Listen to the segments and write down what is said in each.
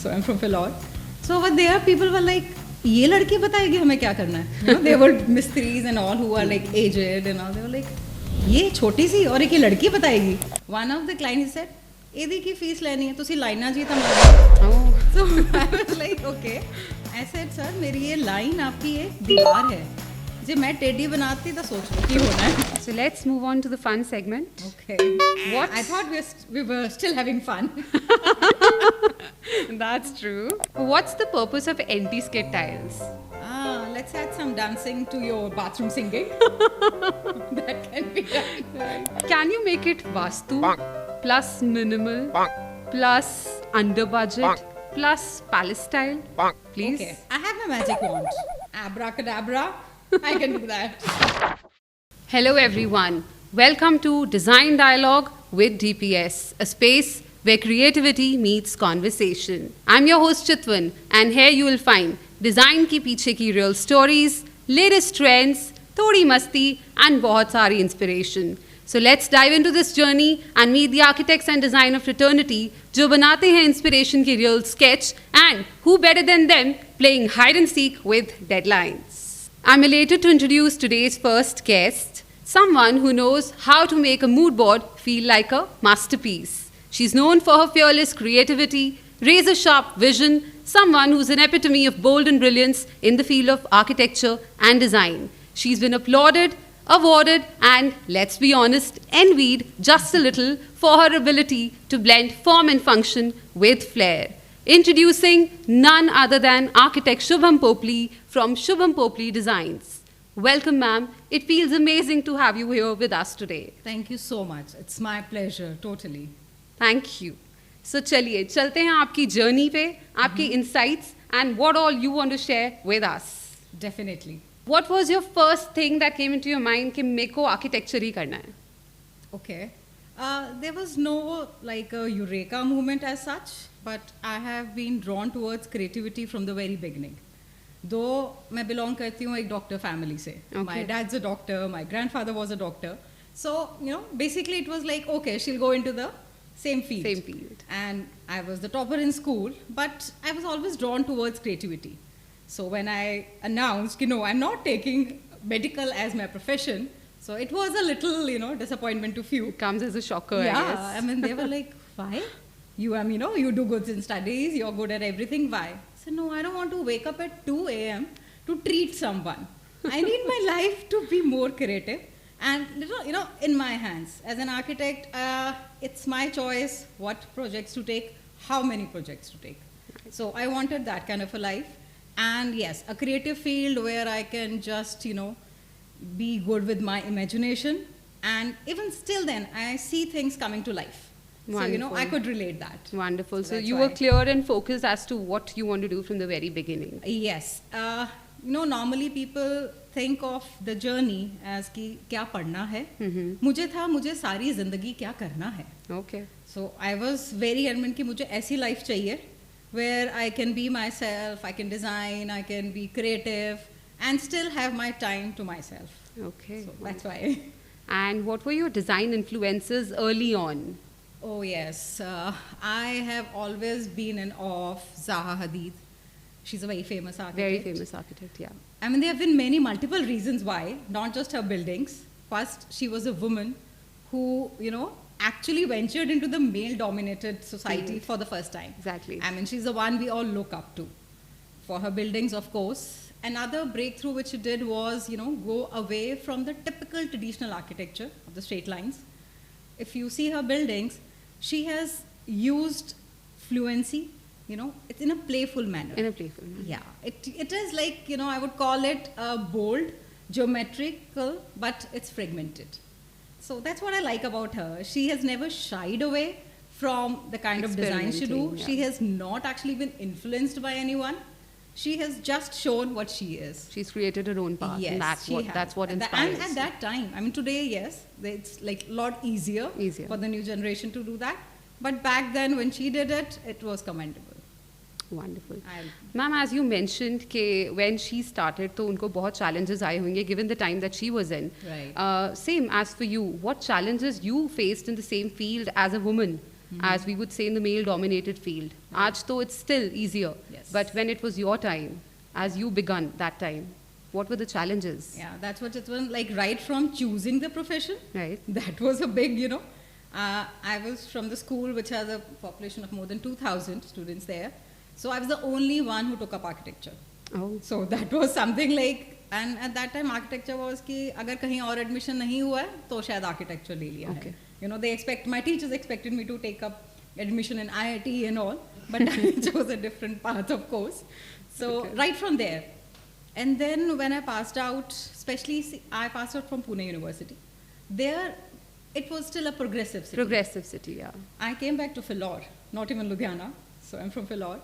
So I'm from Philor. So over there, people were like, ये लड़की बताएगी हमें क्या करना है. You know, they were mistries and all who are like aged and all. They were like, ये छोटी सी और एक ये लड़की बताएगी. One of the clients said, ਇਹਦੀ ਕੀ ਫੀਸ ਲੈਣੀ ਹੈ ਤੁਸੀਂ ਲਾਈਨਾਂ ਜੀ ਤਾਂ ਮਾਰੋ. So I was like, okay. I said, sir, मेरी ये लाइन आपकी एक दीवार है. जे मैं टेढ़ी बनाती तो सोच लो की होना है. So let's move on to the fun segment. Okay. What? I thought we were still having fun. That's true. What's the purpose of anti-skid tiles? Let's add some dancing to your bathroom singing. That can be done. Can you make it Vastu plus minimal plus under budget plus palace style? Please. Okay. I have my magic wand. Abracadabra. I can do that. Hello everyone. Welcome to Design Dialogue with DPS, a space where creativity meets conversation. I'm your host Chitwan, and here you will find design ki piche ki real stories, latest trends, thodi masti and bahut sari inspiration. So let's dive into this journey and meet the architects and designer fraternity जो बनाते हैं inspiration की real sketch, and who better than them playing hide and seek with deadlines. I'm elated to introduce today's first guest, someone who knows how to make a mood board feel like a masterpiece. She's known for her fearless creativity, razor-sharp vision, someone who's an epitome of bold and brilliance in the field of architecture and design. She's been applauded, awarded, and, let's be honest, envied just a little for her ability to blend form and function with flair. Introducing none other than architect Shubham Popli from Shubham Popli Designs. Welcome, ma'am. It feels amazing to have you here with us today. Thank you so much. It's my pleasure, totally. Thank you. So, चलिए चलते हैं आपकी journey पे, आपकी insights and what all you want to share with us. Definitely. What was your first thing that came into your mind कि मेरे को architecture ही करना है? Okay. There was no like a eureka moment as such, but I have been drawn towards creativity from the very beginning. Though मैं belong करती हूँ एक doctor family से. Okay. My dad's a doctor, my grandfather was a doctor. So, you know, basically it was like, okay, she'll go into the same field. Same field. And I was the topper in school, but I was always drawn towards creativity. So when I announced, you know, I'm not taking medical as my profession, so it was a little, you know, disappointment to few. It comes as a shocker, Yeah, I guess. I mean, they were like, why? You know, you do good in studies, you're good at everything, why? I said, no, I don't want to wake up at 2 a.m. to treat someone. I need my life to be more creative and, you know, in my hands. As an architect, it's my choice what projects to take, how many projects to take. So I wanted that kind of a life. And yes, a creative field where I can just, you know, be good with my imagination. And even still then, I see things coming to life. So, you know, I could relate that. Wonderful. So that's you why. were clear and focused as to what you want to do from the very beginning. Yes. You know, normally people think of the journey as कि क्या पढ़ना है. मुझे था मुझे सारी जिंदगी क्या करना है. Okay. So I was very adamant कि मुझे ऐसी life चाहिए where I can be myself, I can design, I can be creative and still have my time to myself. Okay. So that's why. And what were your design influences early on? Oh yes, I have always been in awe of Zaha Hadid. She's a very famous architect. Very famous architect, yeah. I mean, there have been many multiple reasons why, not just her buildings. First, she was a woman who, you know, actually ventured into the male-dominated society for the first time. Exactly. I mean, she's the one we all look up to. For her buildings, of course. Another breakthrough which she did was, you know, go away from the typical traditional architecture of the straight lines. If you see her buildings, she has used fluency, you know, it's in a playful manner. In a playful manner. Yeah, it is like, you know, I would call it bold, geometrical, but it's fragmented. So that's what I like about her. She has never shied away from the kind of design she do. Yeah. She has not actually been influenced by anyone. She has just shown what she is. She's created her own path. Yes, and that's what inspires. And at that time, I mean, today, yes, it's like a lot easier for the new generation to do that. But back then, when she did it, it was commendable. Wonderful. Ma'am, as you mentioned, कि when she started, तो उनको बहुत challenges आए होंगे given the time that she was in. Right. Same as for you, what challenges you faced in the same field as a woman as we would say in the male-dominated field. Aaj to it's still easier. Yes. But when it was your time, as you begun that time, what were the challenges? Yeah, that's what it was like. Right from choosing the profession, Right. that was a big, I was from the school which has a population of more than 2,000 students there. So I was the only one who took up architecture. Oh, So that was something like, and at that time architecture was कि अगर कहीं और admission नहीं हुआ है तो शायद architecture ले लिया Okay. है. My teachers expected me to take up admission in IIT and all, but I chose a different path, of course. So Okay. right from there, and then when I passed out, especially I passed out from Pune University. There, it was still a progressive city. progressive city, yeah. I came back to Philor, not even Ludhiana. So I'm from Philor.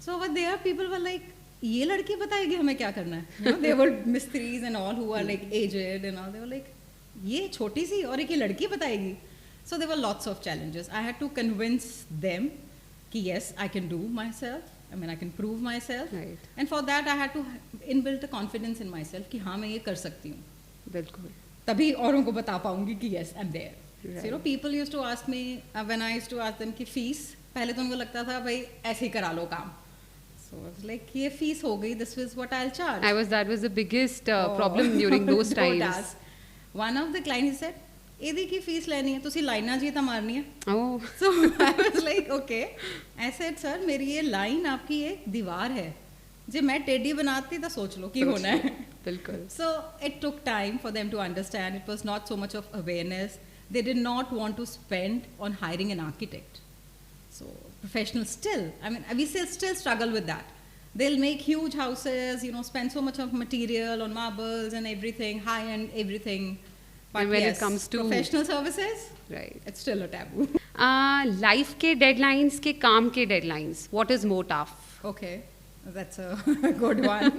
So over there, people were like, ये लड़की बताएगी हमें क्या करना है. They were mistries and all who are like aged and all. They were like, ये छोटी सी और एक ये लड़की बताएगी. So there were lots of challenges. I had to convince them कि yes, I can do myself. I mean, I can prove myself. Right. And for that, I had to inbuilt a confidence in myself कि हाँ मैं ये कर सकती हूँ. बिल्कुल. तभी औरों को बता पाऊंगी कि yes, I'm there. Right. So, people used to ask me, when I used to ask them कि fees, पहले तो उनको लगता था भाई ऐसे ही करा लो काम. So I was like, ये fees हो गई, this is what I'll charge. That was the biggest problem during those Don't times. ask. One of the clients said, ਇਹਦੀ ਕੀ fees ਲੈਣੀ है, ਤੁਸੀਂ ਲਾਈਨਾਂ ਜੀ ਤਾਂ ਮਾਰਨੀ है. Oh, So I was like, okay. I said, sir, मेरी ये line आपकी एक दीवार है. जे मैं टेढ़ी बनाती तो सोच लो कि होना है. बिल्कुल. So it took time for them to understand. It was not so much of awareness. They did not want to spend on hiring an architect. So professionals still, I mean, we still struggle with that. They'll make huge houses, spend so much of material on marbles and everything, high-end everything. But And when it yes, comes to- professional services, Right. it's still a taboo. Life के deadlines के काम के deadlines. What is more tough? Okay, that's a good one.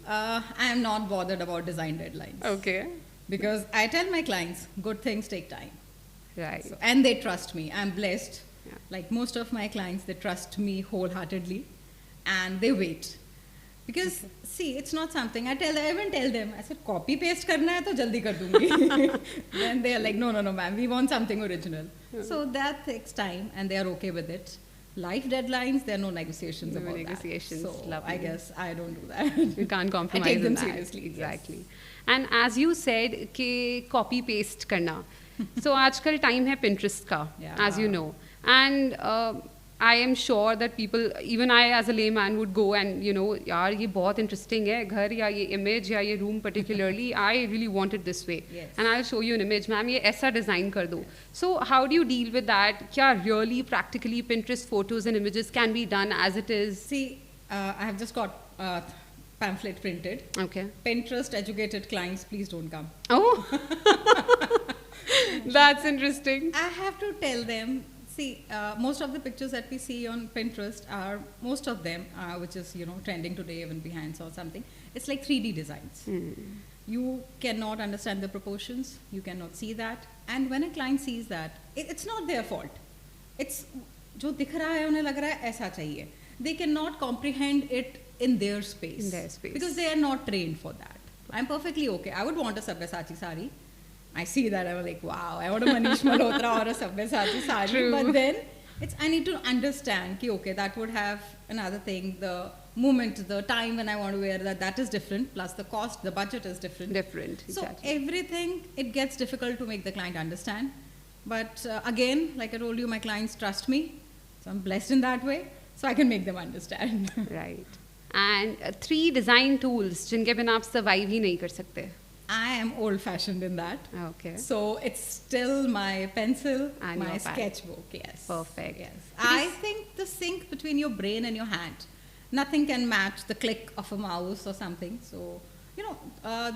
I am not bothered about design deadlines. Okay. Because I tell my clients, good things take time. Right. So, and they trust me. I'm blessed. Yeah. Like most of my clients, they trust me wholeheartedly and they wait. Because see, it's not something I even tell them. I said, copy paste karna hai to jaldi kar dungi. Then they are like, no, ma'am, we want something original. So that takes time and they are okay with it. Life deadlines, there are no negotiations No about negotiations, that. So lovely. I guess I don't do that. You can't compromise I take them on that. seriously. Exactly. Yes. And as you said कि copy paste करना. So आजकल time है Pinterest का, Yeah. as you know. And I am sure that people, even I as a layman would go and यार ये बहुत interesting है घर या ये image या ये room particularly. I really want it this way. Yes. And I'll show you an image. Ma'am ये ऐसा design कर दो. So how do you deal with that? क्या really practically Pinterest photos and images can be done as it is? See, I have just got pamphlet printed. Okay. Pinterest educated clients, please don't come. Oh, that's interesting. I have to tell them, see, most of the pictures that we see on Pinterest are, most of them, which is, trending today, even Behance or something, it's like 3D designs. You cannot understand the proportions, you cannot see that. And when a client sees that, it's not their fault. It's, जो दिख रहा है उन्हें लग रहा है ऐसा चाहिए. They cannot comprehend it in their space. In their space. Because they are not trained for that. I'm perfectly okay. I would want a Sabyasachi sari. I see that, I'm like, wow, I want a Manish Malhotra or a Sabyasachi sari. True. But then, I need to understand, ki, okay, that would have another thing, the moment, the time when I want to wear that is different, plus the cost, the budget is different. Different, So exactly. everything, it gets difficult to make the client understand. But again, like I told you, my clients trust me. So I'm blessed in that way. So I can make them understand. Right. And 3 design tools जिनके बिना आप survive ही नहीं कर सकते. I am old fashioned in that. Okay. So it's still my pencil, And my your pad. sketchbook, yes. Perfect. Yes. I think the sync between your brain and your hand, nothing can match the click of a mouse or something. So,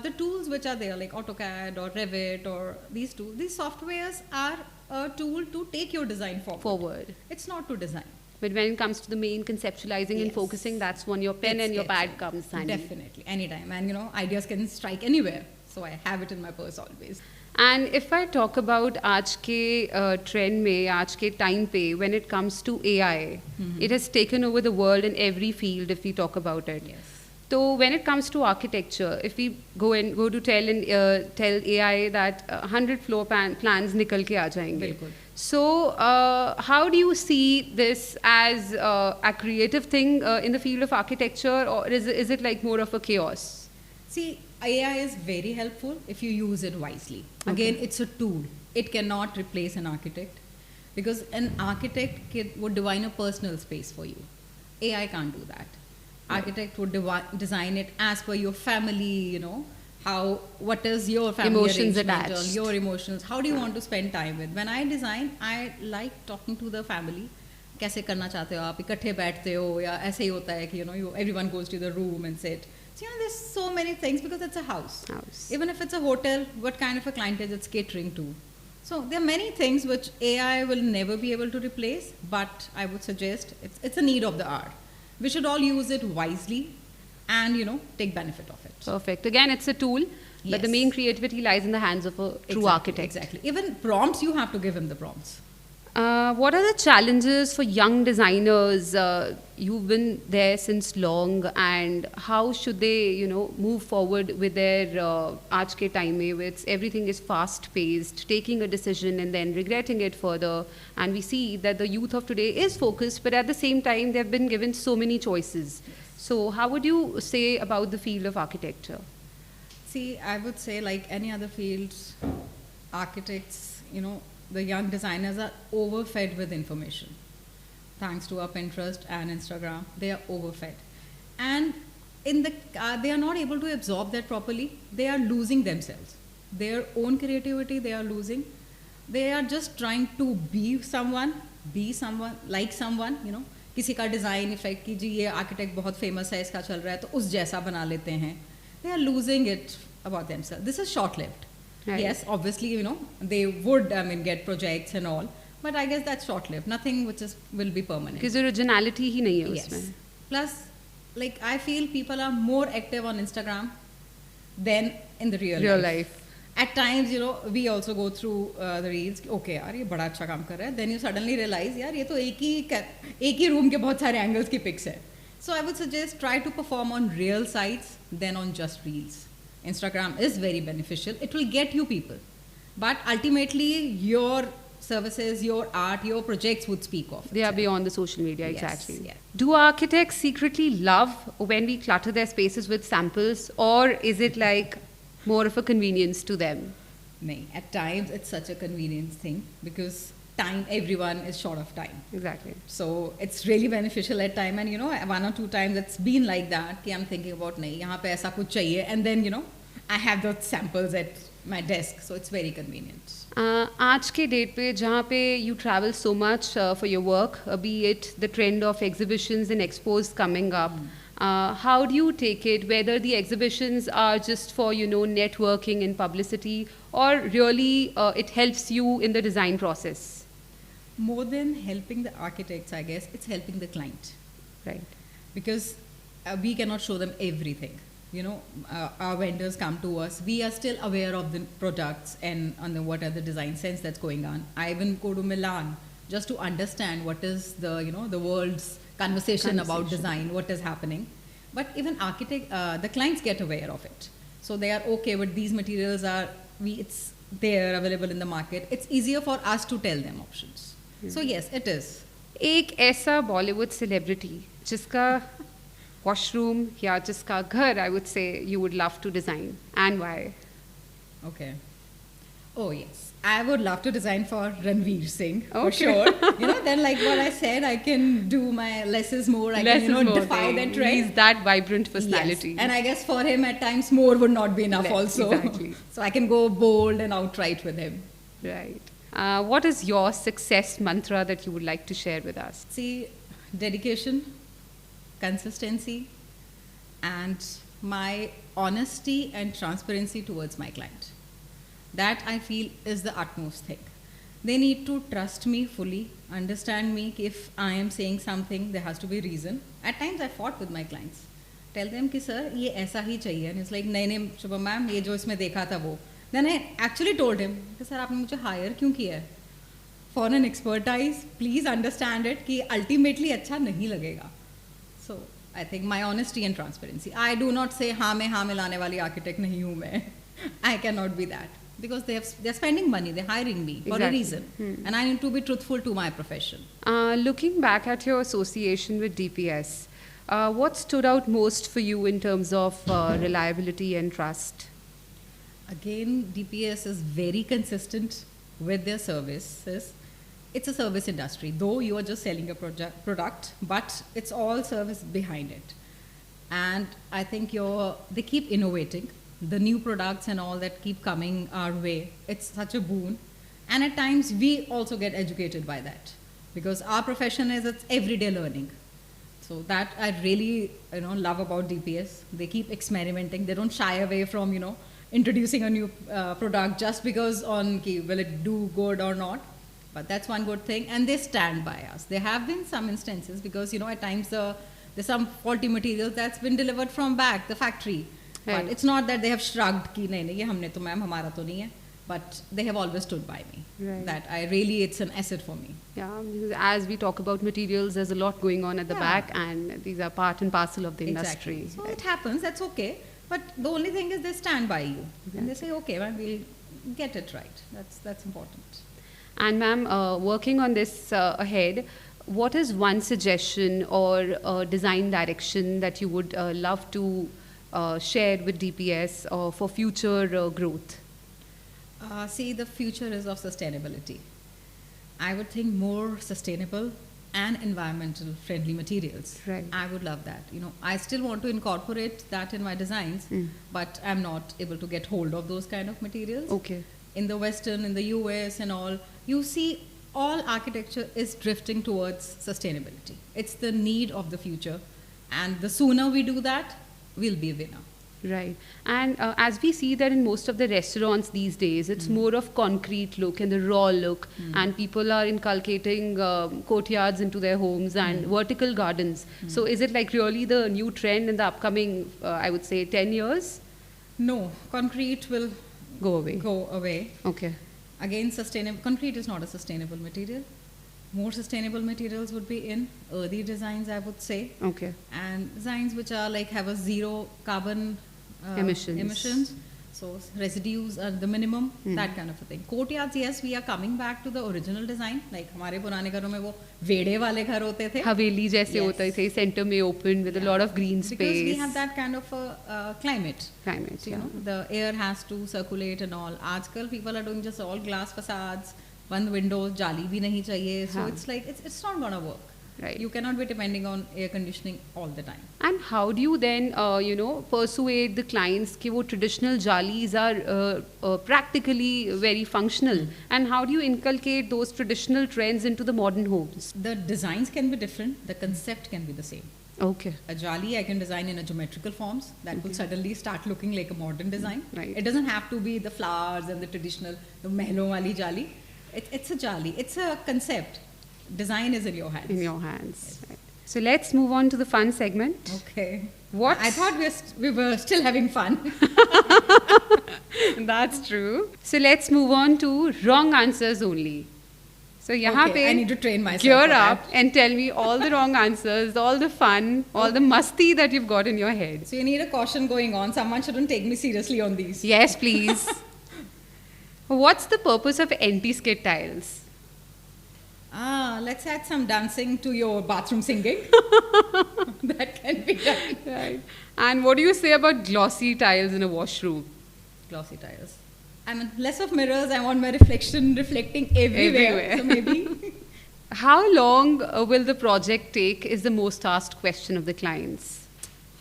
the tools which are there, like AutoCAD or Revit or these softwares are a tool to take your design forward. It's not to design. But when it comes to the main conceptualizing and Yes. focusing, that's when your pen It's and your pad sketching. comes handy. Definitely, anytime. And ideas can strike anywhere. So I have it in my purse always. And if I talk about आज के trend में, आज के time पे, when it comes to AI, it has taken over the world in every field if we talk about it. Yes. So when it comes to architecture, if we go to tell AI that 100 floor plans निकल के आ जाएंगे. बिल्कुल. So, how do you see this as a creative thing in the field of architecture, or is it like more of a chaos? See, AI is very helpful if you use it wisely. Again, it's a tool. It cannot replace an architect because an architect would define a personal space for you. AI can't do that. Architect would design it as per your family, what is your family Emotions arrangement, or attached. your emotions, how do you want to spend time with. When I design, I like talking to the family. कैसे करना चाहते हो आप, इकट्ठे बैठते हो या ऐसे ही होता है कि everyone goes to the room and sit. So there's so many things because it's a house. Even if it's a hotel, what kind of a client is it's catering to? So there are many things which AI will never be able to replace, but I would suggest it's a need of the hour. We should all use it wisely and take benefit of it. Perfect. Again, it's a tool, but the Yes. main creativity lies in the hands of a true architect. Exactly. Even prompts, you have to give him the prompts. What are the challenges for young designers? You've been there since long, and how should they, move forward with their aaj ke time mein, with everything is fast paced, taking a decision and then regretting it further. And we see that the youth of today is focused, but at the same time, they've been given so many choices. So, how would you say about the field of architecture? See, I would say like any other fields, architects, the young designers are overfed with information. Thanks to our Pinterest and Instagram, they are overfed. And they are not able to absorb that properly. They are losing themselves. Their own creativity, they are losing. They are just trying to be someone, like someone, किसी का design effect की जी ये architect बहुत famous है इसका चल रहा है तो उस जैसा बना लेते हैं. They are losing it about themselves. This is short-lived. Right. Yes, obviously, they would, get projects and all, but I guess that's short-lived. Nothing which will be permanent. Because originality ही नहीं है Yes. उसमें. Plus, like I feel people are more active on Instagram than in the real life. At times, we also go through the reels. Okay, यार ये बड़ा अच्छा काम कर रहा है. Then you suddenly realize, यार ये तो एक ही room के बहुत सारे angles की pics है. So I would suggest try to perform on real sites than on just reels. Instagram is very beneficial. It will get you people, but ultimately your services, your art, your projects would speak of. They are itself. beyond the social media, Yes, exactly. yeah. Do architects secretly love when we clutter their spaces with samples, or is it like more of a convenience to them? No, at times it's such a convenience thing because everyone is short of time. Exactly. So it's really beneficial at time, and one or two times it's been like that कि I'm thinking about नहीं यहाँ पे ऐसा कुछ चाहिए, and then I have the samples at my desk, so it's very convenient. आज के date पे जहाँ पे you travel so much for your work, be it the trend of exhibitions and expos coming up, how do you take it, whether the exhibitions are just for networking and publicity, or really it helps you in the design process? More than helping the architects, I guess it's helping the client, Right. because we cannot show them everything. Our vendors come to us. We are still aware of the products and on what are the design sense that's going on. I even go to Milan just to understand what is the the world's conversation about design, what is happening. But even the clients get aware of it, so they are okay with these materials. It's there available in the market. It's easier for us to tell them options. So yes, it is. एक ऐसा Bollywood celebrity जिसका washroom या जिसका घर I would say you would love to design, and why? Okay. Oh yes, I would love to design for Ranveer Singh for Okay. sure. Then like what I said, I can do my less is more. I Less can is more defy thing. that trend. He's that vibrant personality. Yes. And I guess for him at times more would not be enough Less, also. exactly. So I can go bold and outright with him. Right. What is your success mantra that you would like to share with us? See, dedication, consistency, and my honesty and transparency towards my client. That I feel is the utmost thing. They need to trust me fully, understand me. If I am saying something, there has to be reason. At times I fought with my clients. Tell them कि sir ये ऐसा ही चाहिए. And it's like नहीं Shubham ma'am ये जो इसमें देखा था वो. Then I actually told him कि sir आपने मुझे hire क्यों किया है? For an expertise, please understand it कि ultimately अच्छा नहीं लगेगा. So I think my honesty and transparency. I do not say हाँ मैं हाँ मिलाने वाली architect नहीं हूँ मैं. I cannot be that. because they're spending money, they're hiring me for a Exactly. reason, and I need to be truthful to my profession. Looking back at your association with DPS, what stood out most for you in terms of reliability and trust? Again, DPS is very consistent with their services. It's a service industry, though you are just selling a product, but it's all service behind it. And I think they keep innovating. The new products and all that keep coming our way. It's such a boon. And at times we also get educated by that, because our profession is it's everyday learning. So that I really love about DPS. They keep experimenting. They don't shy away from introducing a new product just because will it do good or not. But that's one good thing, and they stand by us. There have been some instances because at times there's some faulty materials that's been delivered from back the factory. Right. But it's not that they have shrugged कि नहीं ये हमने तो ma'am हमारा तो नहीं है. But they have always stood by me. Right. That it's an asset for me. Yeah, because as we talk about materials, there's a lot going on at the Yeah. back, and these are part and parcel of the industry. Exactly. So Right. it happens. That's okay. But the only thing is they stand by you and they say, okay, well, we'll get it right. That's important. And ma'am, working on this ahead, what is one suggestion or design direction that you would love to share with DPS for future growth? See, the future is of sustainability. I would think more sustainable and environmental friendly materials. Right. I would love that. I still want to incorporate that in my designs, but I'm not able to get hold of those kind of materials. Okay. In the Western, in the US and all, you see all architecture is drifting towards sustainability. It's the need of the future. And the sooner we do that, we'll be a winner. Right. And as we see that in most of the restaurants these days, it's more of concrete look and the raw look, and people are inculcating courtyards into their homes and vertical gardens. So is it like really the new trend in the upcoming, I would say, 10 years? No, concrete will Go away. go away. Okay. Again, concrete is not a sustainable material. More sustainable materials would be in earthy designs, I would say, Okay. and designs which are have a zero carbon Emissions. So residues are the minimum, that kind of a thing. Courtyards, yes, we are coming back to the original design. Like हमारे पुराने घरों में वो वेड़े वाले घर होते थे. Haveli jaise Yes. होता है, center में open with a lot of green space. Because we have that kind of a climate. Climate, So, yeah. the air has to circulate and all. आजकल people are doing just all glass facades, one window, जाली भी नहीं चाहिए. So हाँ. it's like it's not gonna work. Right. You cannot be depending on air conditioning all the time. And how do you then, persuade the clients that wo traditional jalis are practically very functional? And how do you inculcate those traditional trends into the modern homes? The designs can be different. The concept can be the same. Okay. A jali I can design in a geometrical forms that will suddenly start looking like a modern design. Right. It doesn't have to be the flowers and the traditional, the mehlon wali jali. It's a jali. It's a concept. Design is in your hands. In your hands. Right. So let's move on to the fun segment. Okay. What? I thought we were still having fun. That's true. So let's move on to wrong answers only. So यहाँ Okay, पे I need to train myself gear for up that. and tell me all the wrong answers, all the fun, all the masti that you've got in your head. So you need a caution going on. Someone shouldn't take me seriously on these. Yes, please. What's the purpose of anti-skid tiles? Let's add some dancing to your bathroom singing. That can be done. Right. And what do you say about glossy tiles in a washroom? Glossy tiles. I mean, less of mirrors. I want my reflection reflecting everywhere. Everywhere. So maybe. How long will the project take is the most asked question of the clients.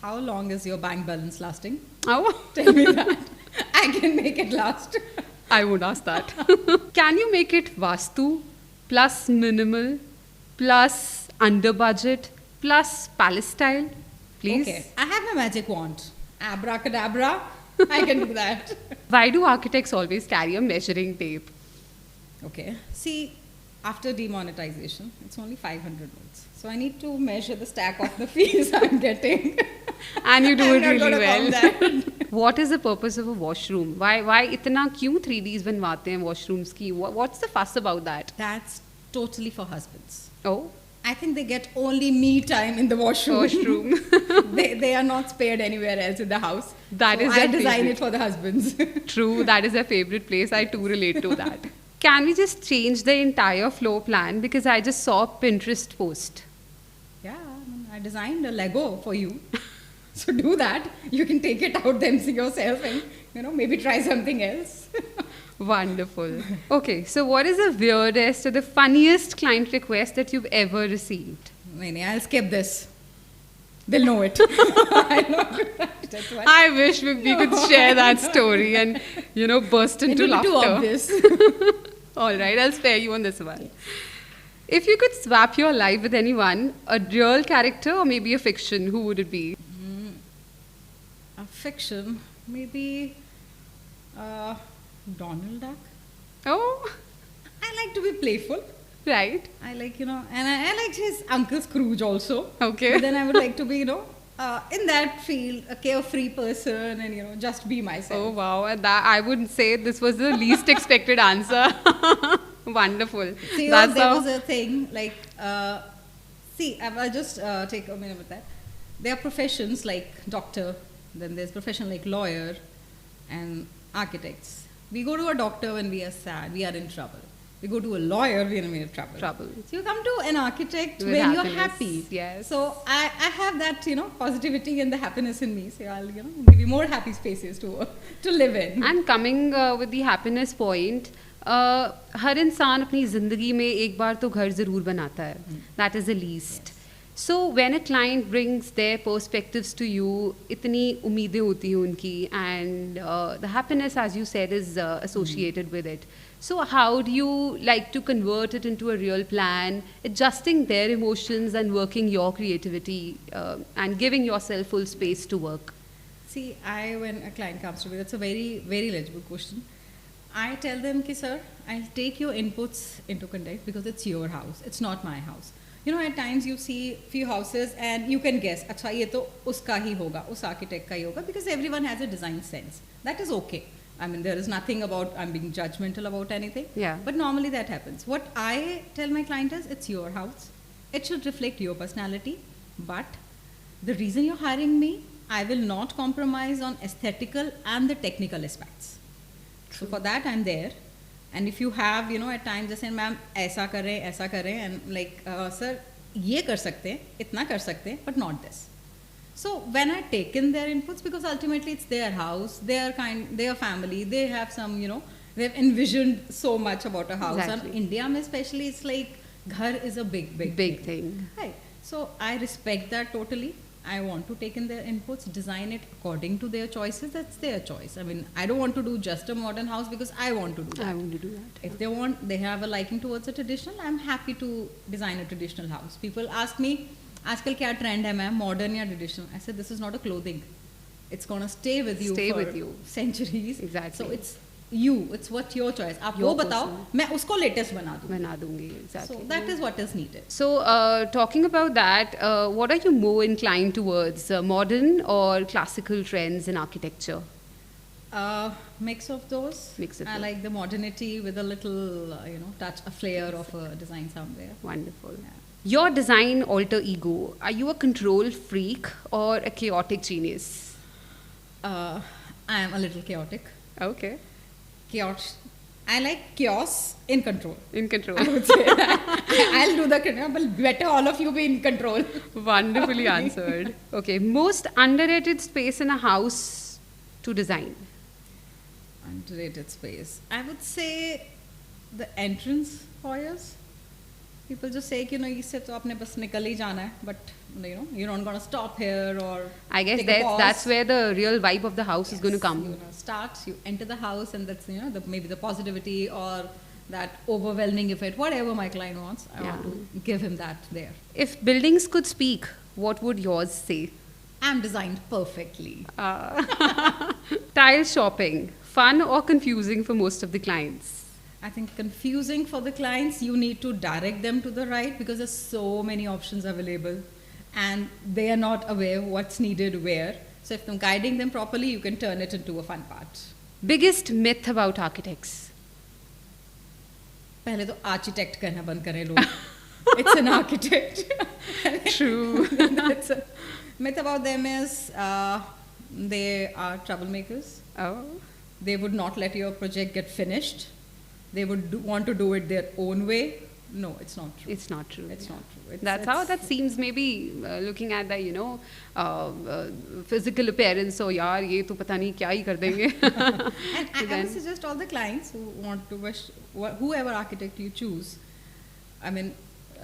How long is your bank balance lasting? Oh, Tell me that. I can make it last. I won't ask that. Can you make it Vastu plus minimal plus under budget plus palace style? Please. Okay. I have my magic wand. Abracadabra. I can do that. Why do architects always carry a measuring tape? Okay. See, after demonetization, it's only 500 words. So I need to measure the stack of the fees I'm getting. And you do I'm it not really gonna well. come that. What is the purpose of a washroom? Why इतना क्यों 3Ds बनवाते हैं washrooms की? What's the fuss about that? That's totally for husbands. Oh, I think they get only me time in the washroom. Washroom. They are not spared anywhere else in the house. That So is I their design favorite. it for the husbands. True, that is their favorite place. I too relate to that. Can we just change the entire floor plan? Because I just saw a Pinterest post. Yeah, I designed a Lego for you. So do that. You can take it out then yourself and maybe try something else. Wonderful. Okay, so what is the weirdest or the funniest client request that you've ever received? I'll skip this. They'll know it. I'll not do that. That's why. I wish we could share that story and, burst It into will be too laughter. obvious. All right, I'll spare you on this one. If you could swap your life with anyone, a real character or maybe a fiction, who would it be? A fiction, maybe Donald Duck. Oh, I like to be playful. right. I like, and I like his Uncle Scrooge also. Okay. But then I would like to be, in that field, a carefree person and, just be Oh, myself. wow. And that, I would say this was the least expected answer. Wonderful. See, That's there how- was a thing like, I'll just take a minute with that. There are professions like doctor, then there's profession like lawyer and architects. We go to a doctor when we are sad, we are in trouble. We go to a lawyer, we are in trouble. Trouble. So you come to an architect With when you're happiness, happy. yes. So I have that, positivity and the happiness in me. So I'll, give you more happy spaces to live in. And coming with the happiness point, हर इंसान अपनी ज़िंदगी में एक बार तो घर ज़रूर बनाता है. That is the least. So when a client brings their perspectives to you, इतनी उम्मीदें होती हैं उनकी, and the happiness, as you said, is associated with it. So how do you like to convert it into a real plan, adjusting their emotions and working your creativity and giving yourself full space to work? See, when a client comes to me, that's a very, very legible question. I tell them, sir, I'll take your inputs into context because it's your house. It's not my house. At times you see few houses and you can guess, अच्छा ये तो उसका ही होगा, उस architect का ही होगा, because everyone has a design sense. That is okay. I mean, there is nothing about I'm being judgmental about anything. Yeah. But normally that happens. What I tell my client is, it's your house. It should reflect your personality. But the reason you're hiring me, I will not compromise on aesthetical and the technical aspects. So for that, I'm there. And if you have, at times, just say, ma'am, ऐसा करें, and like, sir, ये कर सकते हैं, इतना कर सकते हैं, but not this. So when I take in their inputs, because ultimately it's their house, their family, they have some, they've envisioned so much about a house. Exactly. And India, especially, it's like, ghar is a big thing. Right. So I respect that totally. I want to take in their inputs, design it according to their choices. That's their choice. I mean, I don't want to do just a modern house because I want to do that. I want to do that. If they have a liking towards a traditional, I'm happy to design a traditional house. People ask me, आजकल क्या trend है ma'am, modern या traditional? I said, this is not a clothing. It's gonna stay with you for centuries. Exactly. So it's you. It's what your choice. आप Your वो बताओ, personal. मैं उसको latest बना दूँ. Exactly. So that is what is needed. So, talking about that, what are you more inclined towards, modern or classical trends in architecture? Mix of those. Mix of I both. like the modernity with a little, touch, a flair of a design somewhere. Wonderful. Yeah. Your design alter ego, are you a control freak or a chaotic genius? I am a little chaotic. Okay. Chaos. I like chaos in control. In control. I would say that. I'll do the control, but better all of you be in control. Wonderfully answered. Okay. Most underrated space in a house to design? Underrated space. I would say the entrance foyers. People just say, इससे तो आपने बस निकल ही जाना है, but you're not going to stop here or I guess take a pause. that's where the real vibe of the house is going to come. You enter the house and that's maybe the positivity or that overwhelming effect, whatever my client wants, I want to give him that there. If buildings could speak, what would yours say? I'm designed perfectly. Tile shopping, fun or confusing for most of the clients? I think confusing for the clients, you need to direct them to the right because there's so many options available and they are not aware what's needed where. So if I'm guiding them properly, you can turn it into a fun part. Biggest myth about architects? पहले तो architect कहना बंद करें लोग. It's an architect. True. That's a myth about them is they are troublemakers. Oh. They would not let your project get finished. They would want to do it their own way. No, it's not true. It's not true. It's not true. That's how that seems. Maybe looking at the physical appearance. So यार ये तो पता नहीं क्या ही कर देंगे. And I would suggest all the clients who want to wish whoever architect you choose, I mean,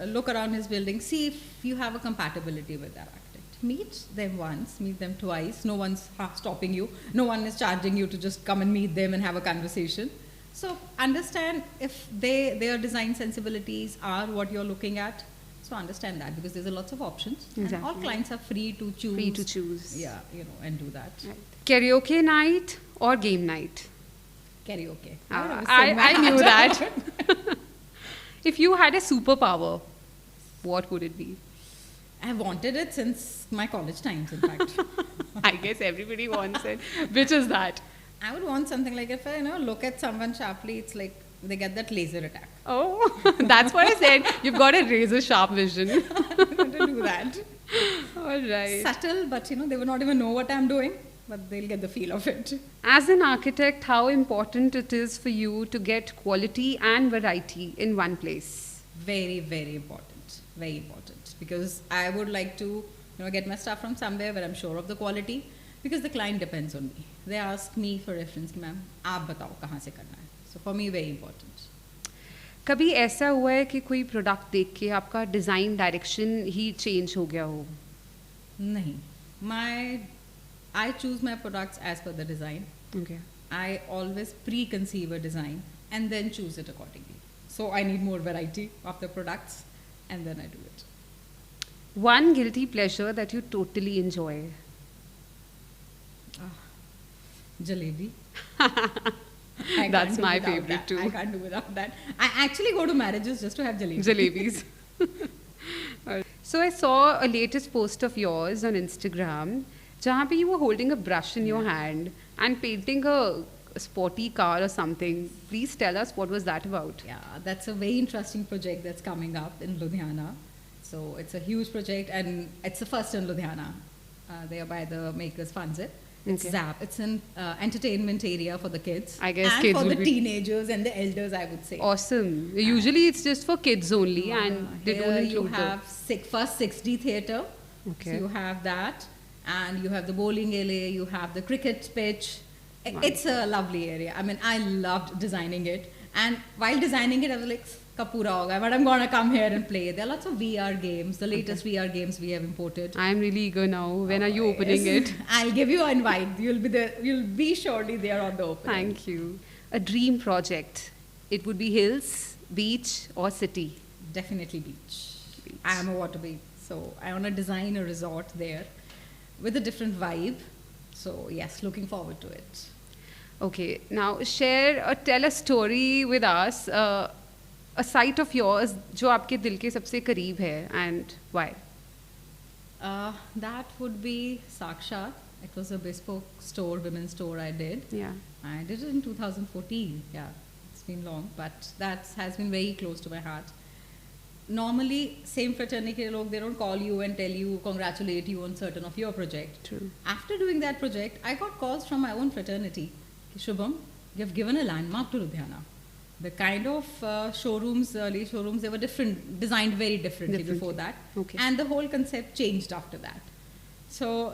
look around his building, see if you have a compatibility with that architect. Meet them once, meet them twice. No one's stopping you. No one is charging you to just come and meet them and have a conversation. So understand if their design sensibilities are what you're looking at. So understand that because there's a lots of options. Exactly. And all clients are free to choose. Free to choose. Yeah, and do that. Right. Karaoke night or game night? Karaoke. I knew that. If you had a superpower, what would it be? I wanted it since my college times, in fact. I guess everybody wants it. Which is that? I would want something like if I look at someone sharply, it's like they get that laser attack. Oh, that's what I said. You've got a razor sharp vision. I want to do that. All right. Subtle, but they would not even know what I'm doing, but they'll get the feel of it. As an architect, how important it is for you to get quality and variety in one place? Very, very important. Very important. Because I would like to get my stuff from somewhere where I'm sure of the quality. Because the client depends on me. They ask me for reference कि ma'am आप बताओ कहाँ से करना है. So for me very important. कभी ऐसा हुआ है कि कोई प्रोडक्ट देख के आपका डिज़ाइन डायरेक्शन ही चेंज हो गया हो? नहीं. I choose my products as per the design. Okay. I always preconceive a design and then choose it accordingly. So I need more variety of the products and then I do it. One guilty pleasure that you totally enjoy? Jalebi. That's my favorite too. I can't do without that. I actually go to marriages just to have jalebis. Jalebis. So I saw a latest post of yours on Instagram जहाँ पे you were holding a brush in your hand and painting a sporty car or something. Please tell us what was that about? Yeah, that's a very interesting project that's coming up in Ludhiana. So it's a huge project and it's the first in Ludhiana. They are by the makers Funzip. It's Okay. Zap. It's an entertainment area for the kids. I guess and kids for will the be- teenagers and the elders, I would say. Awesome. Usually it's just for kids only and they Here don't you include have first 6D theatre. Okay. So you have that, and you have the bowling alley. You have the cricket pitch. It's a lovely area. I mean, I loved designing it, and while designing it, I was like, "Kapura hoga," but I'm gonna come here and play. There are lots of VR games. The latest VR games we have imported. I'm really eager now. When are you opening Yes. it? I'll give you an invite. You'll be there. You'll be surely there on the opening. Thank you. A dream project. It would be hills, beach or city. Definitely beach. I am a water babe, so I want to design a resort there with a different vibe. So yes, looking forward to it. Okay, now tell a story with us. A site of yours जो आपके दिल के सबसे करीब है and why? That would be Sakshat. It was a bespoke store, women's store I did. Yeah. I did it in 2014. Yeah, it's been long, but that has been very close to my heart. Normally, same fraternity ke log, they don't call you and tell you, congratulate you on certain of your project. True. After doing that project, I got calls from my own fraternity. Shubham, you have given a landmark to Ludhiana. The kind of showrooms, early showrooms, they were different, designed very differently before that. Okay. And the whole concept changed after that. So,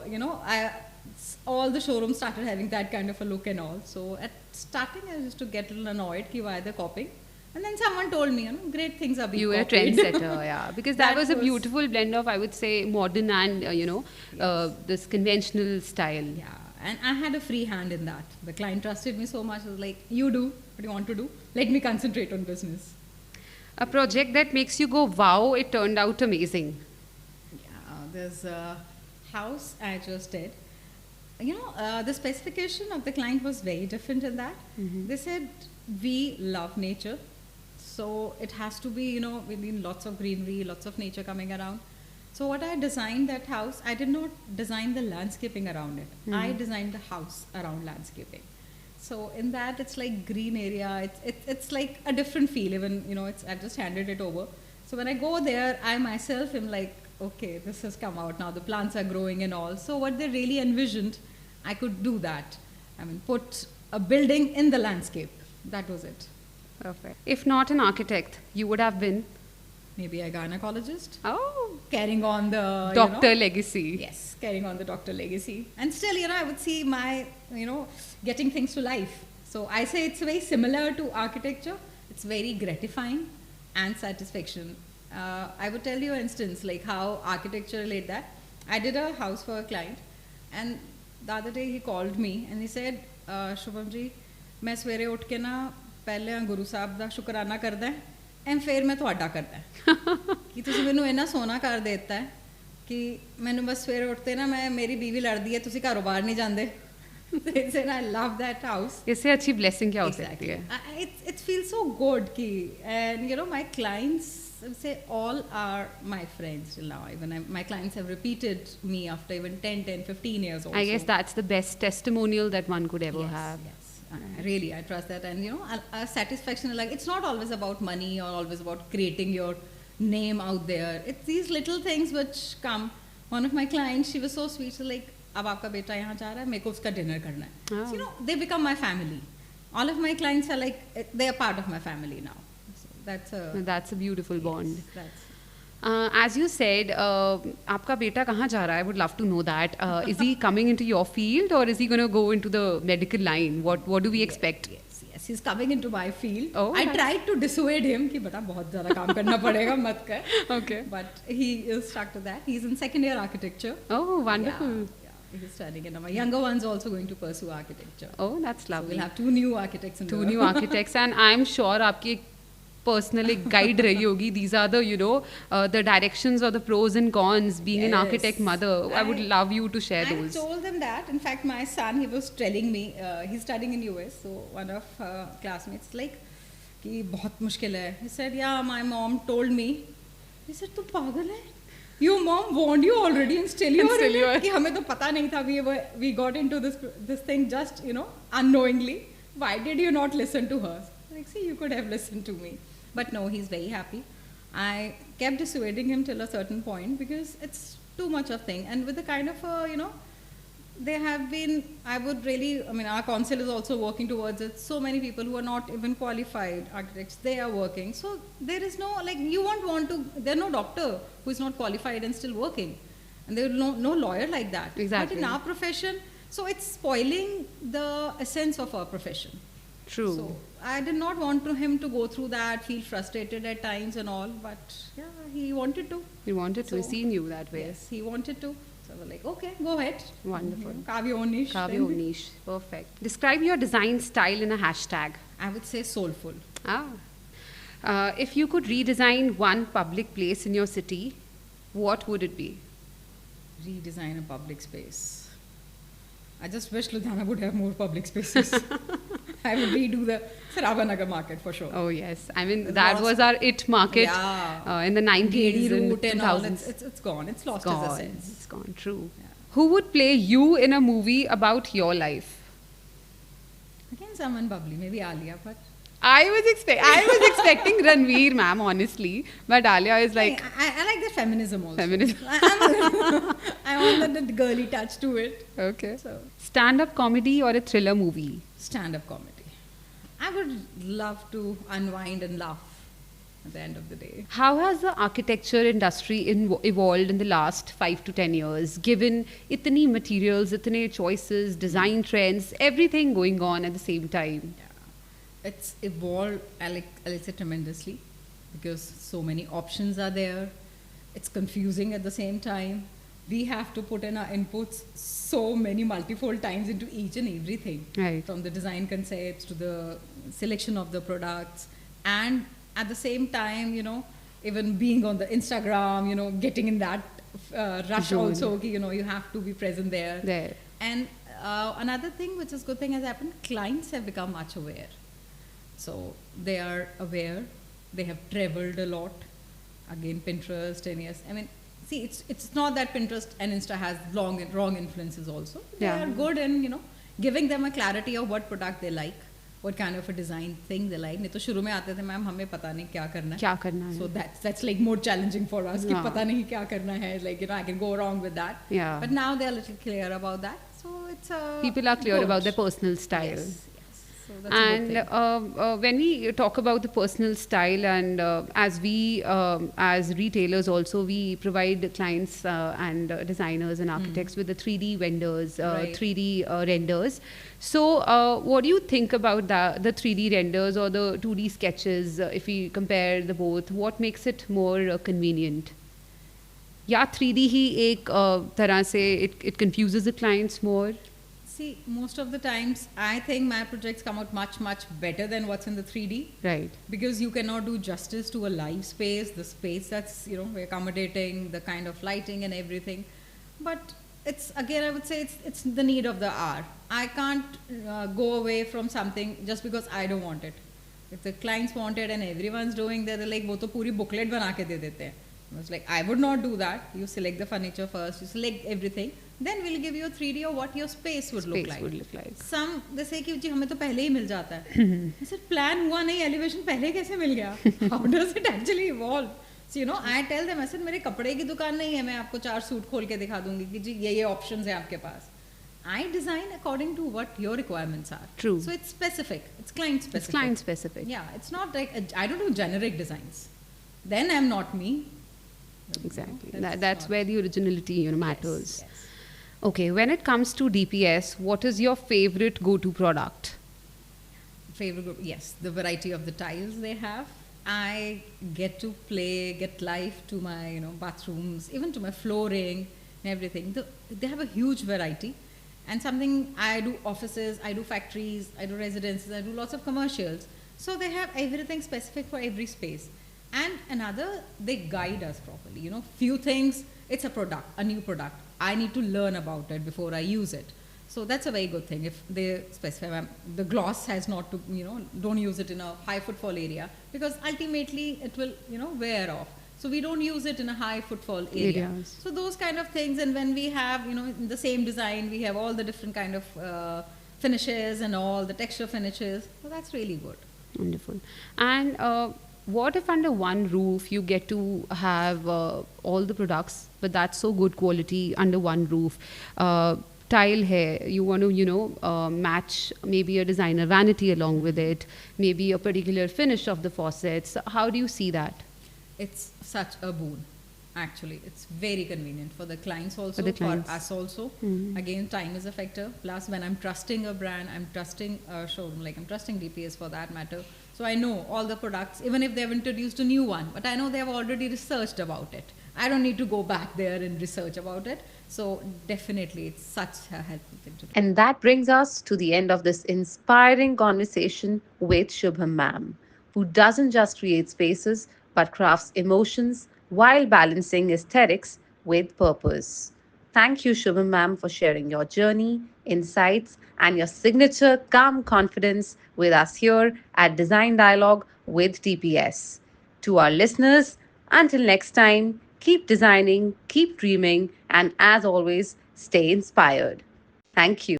all the showrooms started having that kind of a look and all. So at starting, I used to get a little annoyed ki why they're copying. And then someone told me, great things are being You were a copied. trendsetter, yeah. Because that was a was- beautiful blend of, I would say, modern and, this conventional style. Yeah, and I had a free hand in that. The client trusted me so much. I was like, you do what you want to do. Let me concentrate on business. A project that makes you go, wow, it turned out amazing. Yeah, there's a house I just did. The specification of the client was very different in that. They said, we love nature. So it has to be, we need lots of greenery, lots of nature coming around. So what I designed that house, I did not design the landscaping around it. I designed the house around landscaping. So in that, it's like green area. It's like a different feel. Even I just handed it over. So when I go there, I myself am like, okay, this has come out now. The plants are growing and all. So what they really envisioned, I could do that. I mean, put a building in the landscape. That was it. Perfect. If not an architect, you would have been Maybe a gynecologist, carrying on the doctor legacy. Yes, carrying on the doctor legacy. And still, I would see my, getting things to life. So I say it's very similar to architecture. It's very gratifying and satisfaction. I would tell you an instance, like how architecture related that. I did a house for a client, and the other day he called me and he said, Shubham ji, मैं सवेरे उठ के ना पहले गुरु साहब दा शुकराना करदा है एंड फिर मैं ਤੁਹਾਡਾ ਕਰਦਾ ਕਿ ਤੁਸੀਂ ਮੈਨੂੰ ਇੰਨਾ ਸੋਹਣਾ ਕਰ ਦਿੱਤਾ ਹੈ ਕਿ ਮੈਨੂੰ ਬਸ ਸਵੇਰੇ ਉੱਠਦੇ ਨਾ ਮੈਂ ਮੇਰੀ ਬੀਵੀ ਲੜਦੀ ਹੈ ਤੁਸੀਂ ਘਰੋਂ ਬਾਹਰ ਨਹੀਂ ਜਾਂਦੇ and I love that house. इससे अच्छी blessing क्या हो सकती है? It feels so good कि and my clients say all are my friends till now. Even my clients have repeated me after even 10, 15 years also. I guess that's the best testimonial that one could ever have. Yes. Really, I trust that. And a satisfaction, like it's not always about money or always about creating your name out there. It's these little things which come. One of my clients, she was so sweet, so like, अब आपका बेटा यहाँ जा रहा है, मेरे को उसका dinner करना है. So, they become my family. All of my clients are like, they are part of my family now. So that's a beautiful bond. That's as you said, आपका बेटा कहाँ जा रहा है? I would love to know that. Is he coming into your field or is he going to go into the medical line? What do we expect? Yes, he's coming into my field. Oh, I tried to dissuade him कि बेटा बहुत ज़्यादा काम करना पड़ेगा मत कर. Okay. But he is stuck to that. He's in second year architecture. Oh, wonderful. Yeah, he's studying, and my younger one's also going to pursue architecture. Oh, that's lovely. So we'll have two new architects in Two new architects, and I'm sure आपकी एक personal guide रही होगी. These are the the directions or the pros and cons being an architect mother. I would love you to share those. I told them that. In fact, my son, he was telling me, he's studying in US. So one of classmates like कि बहुत मुश्किल है. He said, yeah, my mom told me. He said, तू पागल है? Your mom warned you already and still you are कि हमें तो पता नहीं था. We got into this thing just unknowingly. Why did you not listen to her? Like, see, you could have listened to me. But no, he's very happy. I kept dissuading him till a certain point because it's too much of thing. And with the kind of, they have been, our council is also working towards it. So many people who are not even qualified architects, they are working. So there is no, you won't want to, there's no doctor who is not qualified and still working. And there is no lawyer like that. Exactly. But in our profession, so it's spoiling the essence of our profession. True. So I did not want him to go through that, feel frustrated at times and all, but yeah, he wanted to. He wanted to. He's seen you that way. Yes, he wanted to. So I was like, okay, go ahead. Wonderful. Carve your own niche. Carve your own niche. Perfect. Describe your design style in a hashtag. I would say soulful. If you could redesign one public place in your city, what would it be? Redesign a public space. I just wish Ludhiana would have more public spaces. I would redo the Saravanagar market for sure. Oh yes, I mean that was our it market in the 90s and 2000s. It's gone. It's lost its essence. It's gone. True. Yeah. Who would play you in a movie about your life? Again, someone bubbly, maybe Alia, but I was expecting Ranveer, ma'am, honestly, but Alia is like. I like the feminism also. Feminism. I want that girly touch to it. Okay. So, stand-up comedy or a thriller movie? Stand-up comedy. I would love to unwind and laugh at the end of the day. How has the architecture industry evolved in the last 5 to 10 years, given itni materials, itne choices, design trends, everything going on at the same time? Yeah. It's evolved, I'll say, tremendously because so many options are there. It's confusing at the same time. We have to put in our inputs so many multifold times into each and everything. Right. From the design concepts to the selection of the products. And at the same time, even being on the Instagram, getting in that rush also, you have to be present there. And another thing, which is good thing has happened, clients have become much aware. So they are aware. They have traveled a lot. Again, Pinterest and yes, see, it's not that Pinterest and Insta has wrong influences also. They are good in, giving them a clarity of what product they like, what kind of a design thing they like. नहीं तो शुरू में आते थे ma'am हमें पता नहीं क्या करना है. क्या करना है. So that's like more challenging for us कि हाँ. पता नहीं क्या करना है. Like I can go wrong with that. Yeah. But now they're a little clear about that. So it's people are clear about their personal style. Yes. So that's a good thing. When we talk about the personal style, and as we as retailers also, we provide clients and designers and architects with the 3D vendors, Right. 3D renders. So what do you think about the 3D renders or the 2D sketches? If we compare the both, what makes it more convenient? या 3D ही एक तरह से it confuses the clients more. See, most of the times, I think my projects come out much, much better than what's in the 3D. Right. Because you cannot do justice to a live space, the space that's, accommodating, the kind of lighting and everything. But it's, again, I would say it's the need of the hour. I can't go away from something just because I don't want it. If the clients want it and everyone's doing that, they're like, वो तो पूरी booklet बना के दे देते हैं. I was like, I would not do that. You select the furniture first, you select everything. Then we'll give you a 3D of what your space would look like. Some they say कि जी हमें तो पहले ही मिल जाता है. I said plan हुआ नहीं, elevation पहले कैसे मिल गया? How does it actually evolve? So I tell them, I said मेरे कपड़े की दुकान नहीं है, मैं आपको 4 सूट खोल के दिखा दूंगी कि जी ये options है आपके पास. I design according to what your requirements are. True. So it's specific. It's client specific. It's client specific. Yeah, it's not like I don't do generic designs. Then I'm not me. Exactly. That's where the originality matters. Yes. Okay, when it comes to DPS, what is your favorite go-to product? Favorite group? Yes, the variety of the tiles they have. I get to get life to my bathrooms, even to my flooring and everything. They have a huge variety. And something I do offices, I do factories, I do residences, I do lots of commercials. So they have everything specific for every space. And another, they guide us properly. Few things, it's a product, a new product. I need to learn about it before I use it. So that's a very good thing. If they specify, the gloss has not to, don't use it in a high footfall area because ultimately it will, wear off. So we don't use it in a high footfall area. Areas. So those kind of things. And when we have, in the same design, we have all the different kind of finishes and all the texture finishes. So that's really good. Wonderful. And what if under one roof you get to have all the products, but that's so good quality under one roof? Tile hai, you want to, match maybe a designer vanity along with it, maybe a particular finish of the faucets. How do you see that? It's such a boon. Actually, it's very convenient for the clients also, for us also. Again, time is a factor. Plus, when I'm trusting a brand, I'm trusting a showroom, like I'm trusting DPS for that matter. So I know all the products, even if they've introduced a new one, but I know they have already researched about it. I don't need to go back there and research about it. So definitely, it's such a helpful thing to do. And that brings us to the end of this inspiring conversation with Shubham Ma'am, who doesn't just create spaces but crafts emotions while balancing aesthetics with purpose. Thank you, Shubham Ma'am, for sharing your journey, insights, and your signature calm confidence with us here at Design Dialogue with DPS. To our listeners, until next time, keep designing, keep dreaming, and as always, stay inspired. Thank you.